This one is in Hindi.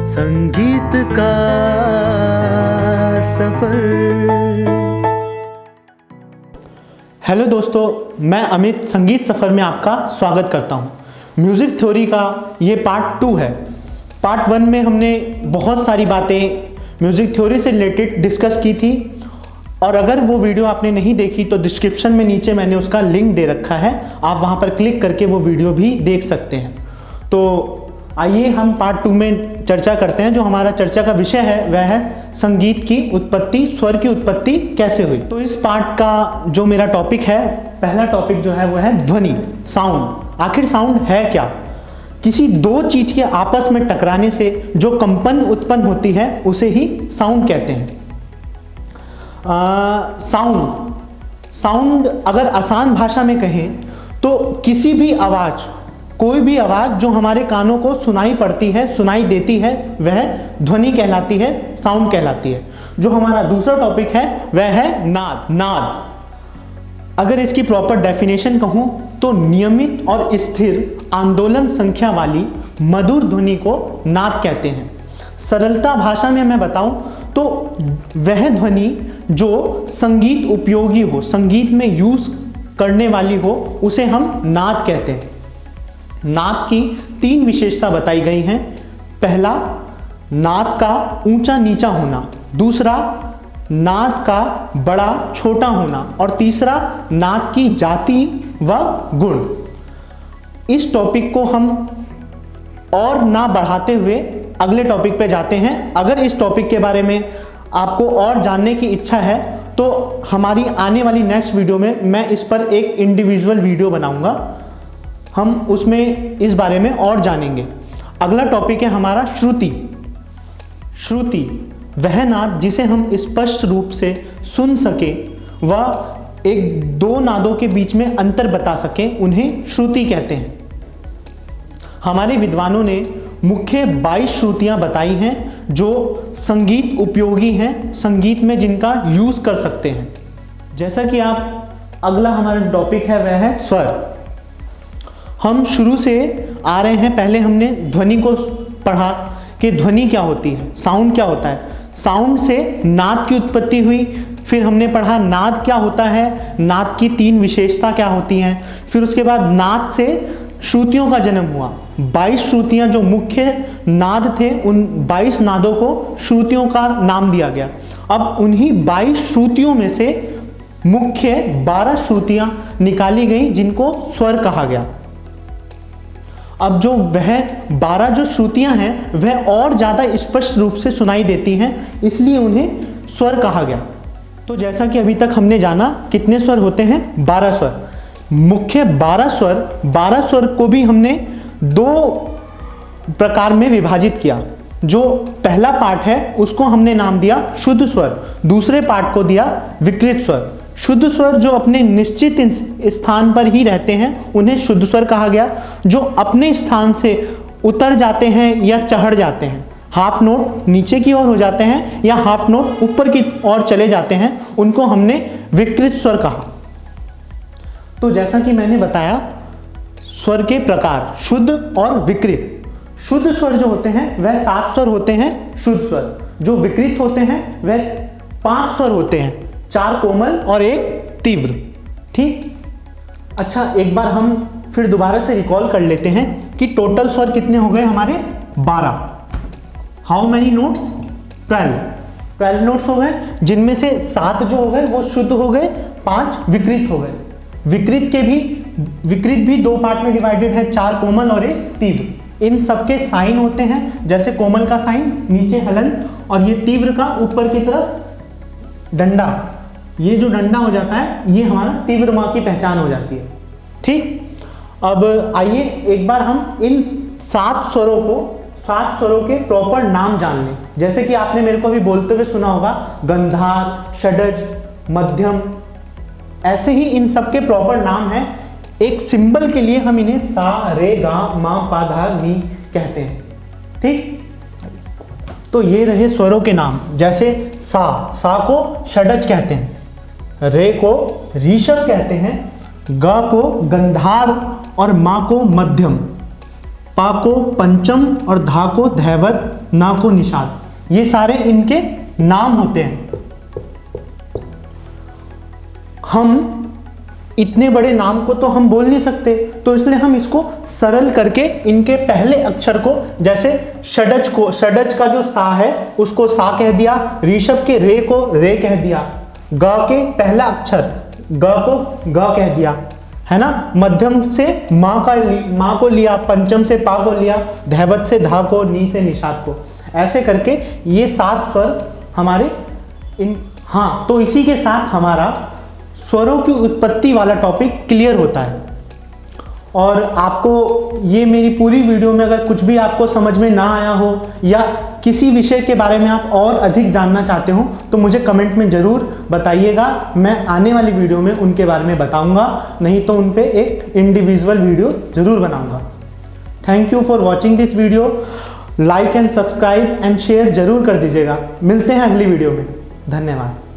संगीत का सफर। हेलो दोस्तों, मैं अमित संगीत सफ़र में आपका स्वागत करता हूं। म्यूज़िक थ्योरी का ये पार्ट 2 है। पार्ट 1 में हमने बहुत सारी बातें म्यूज़िक थ्योरी से रिलेटेड डिस्कस की थी, और अगर वो वीडियो आपने नहीं देखी तो डिस्क्रिप्शन में नीचे मैंने उसका लिंक दे रखा है, आप वहाँ पर क्लिक करके वो वीडियो भी देख सकते हैं। तो आइए हम पार्ट 2 में चर्चा करते हैं। जो हमारा चर्चा का विषय है वह है संगीत की उत्पत्ति, स्वर की उत्पत्ति कैसे हुई। तो इस पार्ट का जो मेरा टॉपिक है, पहला टॉपिक जो है वो है ध्वनि, साउंड। आखिर साउंड है क्या? किसी दो चीज के आपस में टकराने से जो कंपन उत्पन्न होती है उसे ही साउंड कहते हैं। साउंड अगर आसान भाषा में कहें तो किसी भी आवाज, कोई भी आवाज जो हमारे कानों को सुनाई पड़ती है, सुनाई देती है, वह ध्वनि कहलाती है, साउंड कहलाती है। जो हमारा दूसरा टॉपिक है वह है नाद। अगर इसकी प्रॉपर डेफिनेशन कहूं तो नियमित और स्थिर आंदोलन संख्या वाली मधुर ध्वनि को नाद कहते हैं। सरलता भाषा में मैं बताऊं तो वह ध्वनि जो संगीत उपयोगी हो, संगीत में यूज करने वाली हो, उसे हम नाद कहते हैं। नाद की 3 विशेषता बताई गई हैं। पहला, नाद का ऊंचा नीचा होना। दूसरा, नाद का बड़ा छोटा होना। और तीसरा, नाद की जाति व गुण। इस टॉपिक को हम और ना बढ़ाते हुए अगले टॉपिक पे जाते हैं। अगर इस टॉपिक के बारे में आपको और जानने की इच्छा है तो हमारी आने वाली नेक्स्ट वीडियो में मैं इस पर एक इंडिविजुअल वीडियो बनाऊंगा, हम उसमें इस बारे में और जानेंगे। अगला टॉपिक है हमारा श्रुति। श्रुति वह नाद जिसे हम स्पष्ट रूप से सुन सके व एक दो नादों के बीच में अंतर बता सके, उन्हें श्रुति कहते हैं। हमारे विद्वानों ने मुख्य 22 श्रुतियां बताई हैं जो संगीत उपयोगी हैं, संगीत में जिनका यूज कर सकते हैं। जैसा कि आप, अगला हमारा टॉपिक है वह है स्वर। हम शुरू से आ रहे हैं, पहले हमने ध्वनि को पढ़ा कि ध्वनि क्या होती है, साउंड क्या होता है। साउंड से नाद की उत्पत्ति हुई। फिर हमने पढ़ा नाद क्या होता है, नाद की 3 विशेषता क्या होती हैं। फिर उसके बाद नाद से श्रुतियों का जन्म हुआ। 22 श्रुतियां जो मुख्य नाद थे, उन 22 नादों को श्रुतियों का नाम दिया गया। अब उन्हीं 22 श्रुतियों में से मुख्य 12 श्रुतियां निकाली गई जिनको स्वर कहा गया। अब जो वह 12 जो श्रुतियां हैं वह और ज़्यादा स्पष्ट रूप से सुनाई देती हैं, इसलिए उन्हें स्वर कहा गया। तो जैसा कि अभी तक हमने जाना, कितने स्वर होते हैं? 12 स्वर। मुख्य 12 स्वर को भी हमने 2 प्रकार में विभाजित किया। जो पहला पार्ट है उसको हमने नाम दिया शुद्ध स्वर, दूसरे पार्ट को दिया विकृत स्वर। शुद्ध स्वर जो अपने निश्चित स्थान पर ही रहते हैं उन्हें शुद्ध स्वर कहा गया। जो अपने स्थान से उतर जाते हैं या चढ़ जाते हैं, हाफ नोट नीचे की ओर हो जाते हैं या हाफ नोट ऊपर की ओर चले जाते हैं, उनको हमने विकृत स्वर कहा। तो जैसा कि मैंने बताया, स्वर के प्रकार शुद्ध और विकृत। शुद्ध स्वर जो होते हैं वह 7 स्वर होते हैं, शुद्ध स्वर। जो विकृत होते हैं वह 5 स्वर होते हैं, 4 कोमल और 1 तीव्र। ठीक। अच्छा, एक बार हम फिर दोबारा से रिकॉल कर लेते हैं कि टोटल स्वर कितने हो गए हमारे? 12। How many notes? 12 नोट्स हो गए, जिनमें से 7 जो हो गए वो शुद्ध हो गए, 5 विकृत हो गए। विकृत भी 2 पार्ट में डिवाइडेड है, 4 कोमल और 1 तीव्र। इन सबके साइन होते हैं, जैसे कोमल का साइन नीचे हलन और ये तीव्र का ऊपर की तरफ डंडा। ये जो डंडा हो जाता है ये हमारा तीव्र माँ की पहचान हो जाती है। ठीक। अब आइए एक बार हम इन 7 स्वरों के प्रॉपर नाम जान लें। जैसे कि आपने मेरे को भी बोलते हुए सुना होगा, गंधार, षडज, मध्यम, ऐसे ही इन सब के प्रॉपर नाम हैं। एक सिंबल के लिए हम इन्हें सा, रे, गा, मा, पा, धा, नी कहते हैं। ठीक। तो ये रहे स्वरों के नाम। जैसे सा को षडज कहते हैं, रे को ऋषभ कहते हैं, ग को गंधार और मा को मध्यम, पा को पंचम और धा को धैवत, ना को निषाद। ये सारे इनके नाम होते हैं। हम इतने बड़े नाम को तो हम बोल नहीं सकते, तो इसलिए हम इसको सरल करके इनके पहले अक्षर को, जैसे षडज को, षडज का जो सा है उसको सा कह दिया, ऋषभ के रे को रे कह दिया, ग के पहला अक्षर ग को ग कह दिया, है ना। मध्यम से माँ को लिया, पंचम से पा को लिया, धैवत से धा को, नी से निषाद को। ऐसे करके ये 7 स्वर हमारे इन, हाँ, तो इसी के साथ हमारा स्वरों की उत्पत्ति वाला टॉपिक क्लियर होता है। और आपको ये मेरी पूरी वीडियो में अगर कुछ भी आपको समझ में ना आया हो या किसी विषय के बारे में आप और अधिक जानना चाहते हो तो मुझे कमेंट में ज़रूर बताइएगा। मैं आने वाली वीडियो में उनके बारे में बताऊंगा, नहीं तो उन पे एक इंडिविजुअल वीडियो ज़रूर बनाऊंगा। Thank you for watching this video. Like and subscribe and share ज़रूर कर दीजिएगा। मिलते हैं अगली वीडियो में। धन्यवाद।